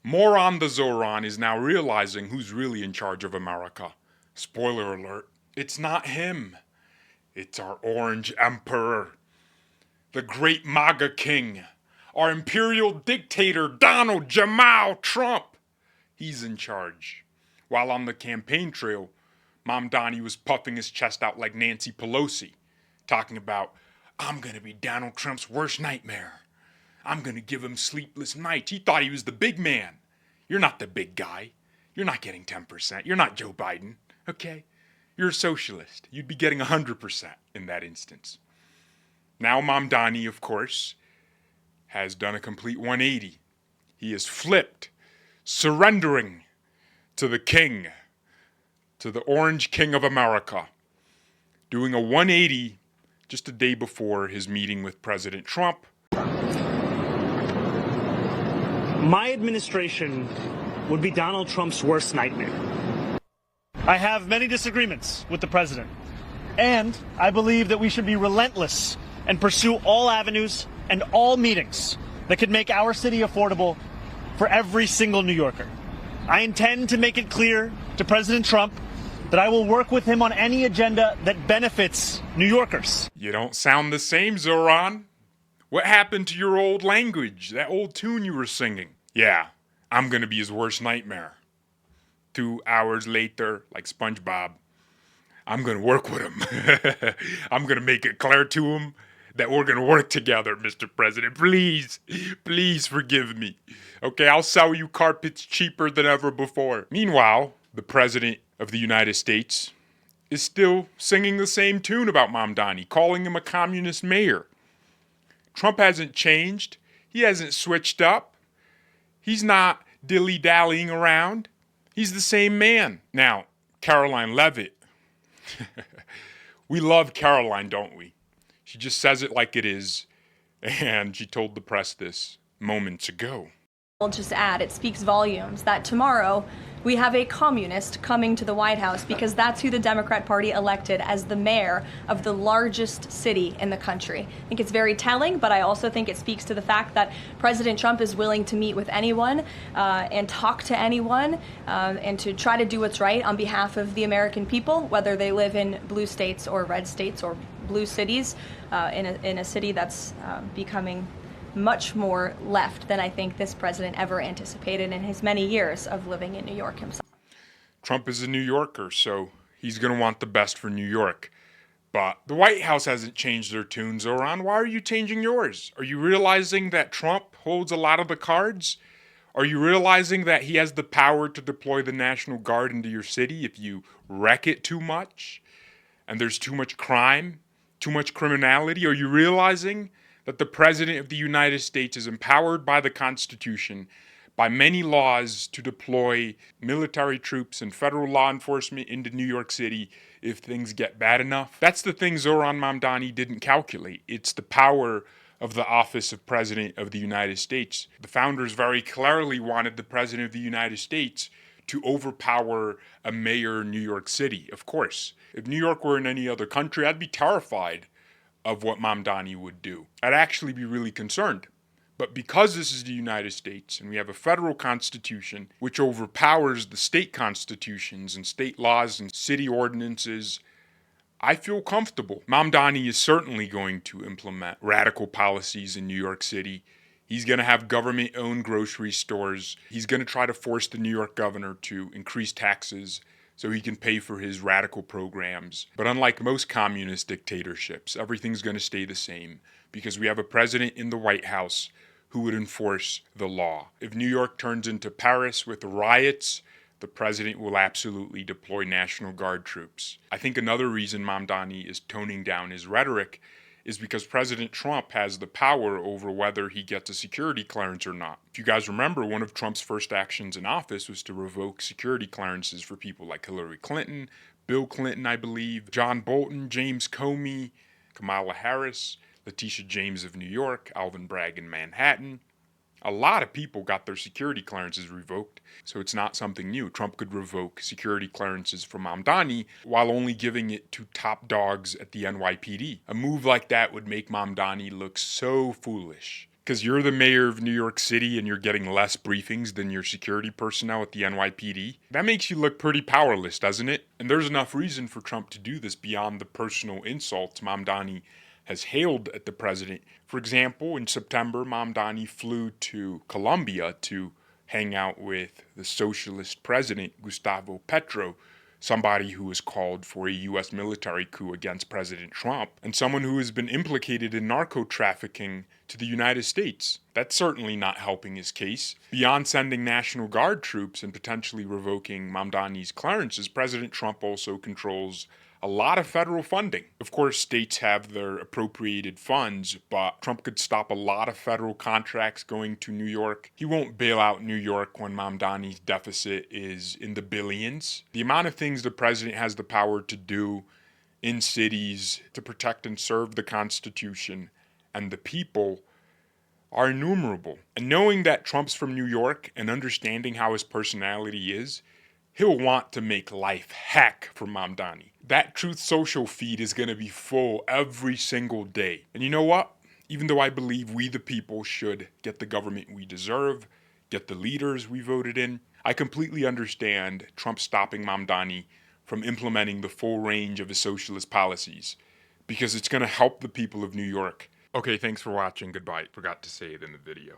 Moron the Zoran is now realizing who's really in charge of America. Spoiler alert, it's not him. It's our Orange Emperor, the great MAGA king, our imperial dictator Donald Jamal Trump. He's in charge. While on the campaign trail, Mamdani was puffing his chest out like Nancy Pelosi, talking about, I'm gonna be Donald Trump's worst nightmare. I'm gonna give him sleepless nights. He thought he was the big man. You're not the big guy. You're not getting 10%. You're not Joe Biden, okay? You're a socialist. You'd be getting 100% in that instance. Now Mamdani, of course, has done a complete 180. He has flipped, surrendering to the king, to the Orange King of America, doing a 180 just a day before his meeting with President Trump. My administration would be Donald Trump's worst nightmare. I have many disagreements with the president, and I believe that we should be relentless and pursue all avenues and all meetings that could make our city affordable for every single New Yorker. I intend to make it clear to President Trump that I will work with him on any agenda that benefits New Yorkers. You don't sound the same, Zoran. What happened to your old language, that old tune you were singing? Yeah, I'm gonna be his worst nightmare. 2 hours later, like SpongeBob, I'm gonna work with him. I'm gonna make it clear to him that we're gonna work together, Mr. President. Please forgive me. Okay, I'll sell you carpets cheaper than ever before. Meanwhile, the President of the United States is still singing the same tune about Mamdani, calling him a communist mayor. Trump hasn't changed. He hasn't switched up. He's not dilly-dallying around. He's the same man. Now, Caroline Leavitt. We love Caroline, don't we? She just says it like it is, and she told the press this moments ago. I'll just add, it speaks volumes that tomorrow we have a communist coming to the White House because that's who the Democrat Party elected as the mayor of the largest city in the country. I think it's very telling, but I also think it speaks to the fact that President Trump is willing to meet with anyone and talk to anyone and to try to do what's right on behalf of the American people, whether they live in blue states or red states or blue cities, in a city that's becoming much more left than I think this president ever anticipated in his many years of living in New York himself. Trump is a New Yorker, so he's going to want the best for New York. But the White House hasn't changed their tune, Zoran. Why are you changing yours? Are you realizing that Trump holds a lot of the cards? Are you realizing that he has the power to deploy the National Guard into your city if you wreck it too much? And there's too much crime, too much criminality? Are you realizing that the President of the United States is empowered by the Constitution, by many laws, to deploy military troops and federal law enforcement into New York City if things get bad enough? That's the thing Zoran Mamdani didn't calculate. It's the power of the office of President of the United States. The founders very clearly wanted the President of the United States to overpower a mayor in New York City, of course. If New York were in any other country, I'd be terrified of what Mamdani would do. I'd actually be really concerned. But because this is the United States and we have a federal constitution which overpowers the state constitutions and state laws and city ordinances, I feel comfortable. Mamdani is certainly going to implement radical policies in New York City. He's going to have government-owned grocery stores. He's going to try to force the New York governor to increase taxes so he can pay for his radical programs. But unlike most communist dictatorships, everything's going to stay the same because we have a president in the White House who would enforce the law. If New York turns into Paris with riots, the president will absolutely deploy National Guard troops. I think another reason Mamdani is toning down his rhetoric is because President Trump has the power over whether he gets a security clearance or not. If you guys remember, one of Trump's first actions in office was to revoke security clearances for people like Hillary Clinton, Bill Clinton, I believe, John Bolton, James Comey, Kamala Harris, Letitia James of New York, Alvin Bragg in Manhattan. A lot of people got their security clearances revoked, so it's not something new. Trump could revoke security clearances from Mamdani while only giving it to top dogs at the NYPD. A move like that would make Mamdani look so foolish. Because you're the mayor of New York City and you're getting less briefings than your security personnel at the NYPD? That makes you look pretty powerless, doesn't it? And there's enough reason for Trump to do this beyond the personal insults Mamdani has hailed at the president. For example, in September, Mamdani flew to Colombia to hang out with the socialist president, Gustavo Petro, somebody who has called for a U.S. military coup against President Trump, and someone who has been implicated in narco trafficking to the United States. That's certainly not helping his case. Beyond sending National Guard troops and potentially revoking Mamdani's clearances, President Trump also controls a lot of federal funding. Of course, states have their appropriated funds, but Trump could stop a lot of federal contracts going to New York. He won't bail out New York when Mamdani's deficit is in the billions. The amount of things the president has the power to do in cities to protect and serve the Constitution and the people are innumerable. And knowing that Trump's from New York and understanding how his personality is, he'll want to make life heck for Mamdani. That Truth Social feed is going to be full every single day. And you know what? Even though I believe we the people should get the government we deserve, get the leaders we voted in, I completely understand Trump stopping Mamdani from implementing the full range of his socialist policies, because it's going to help the people of New York. Okay, thanks for watching. Goodbye. Forgot to say it in the video.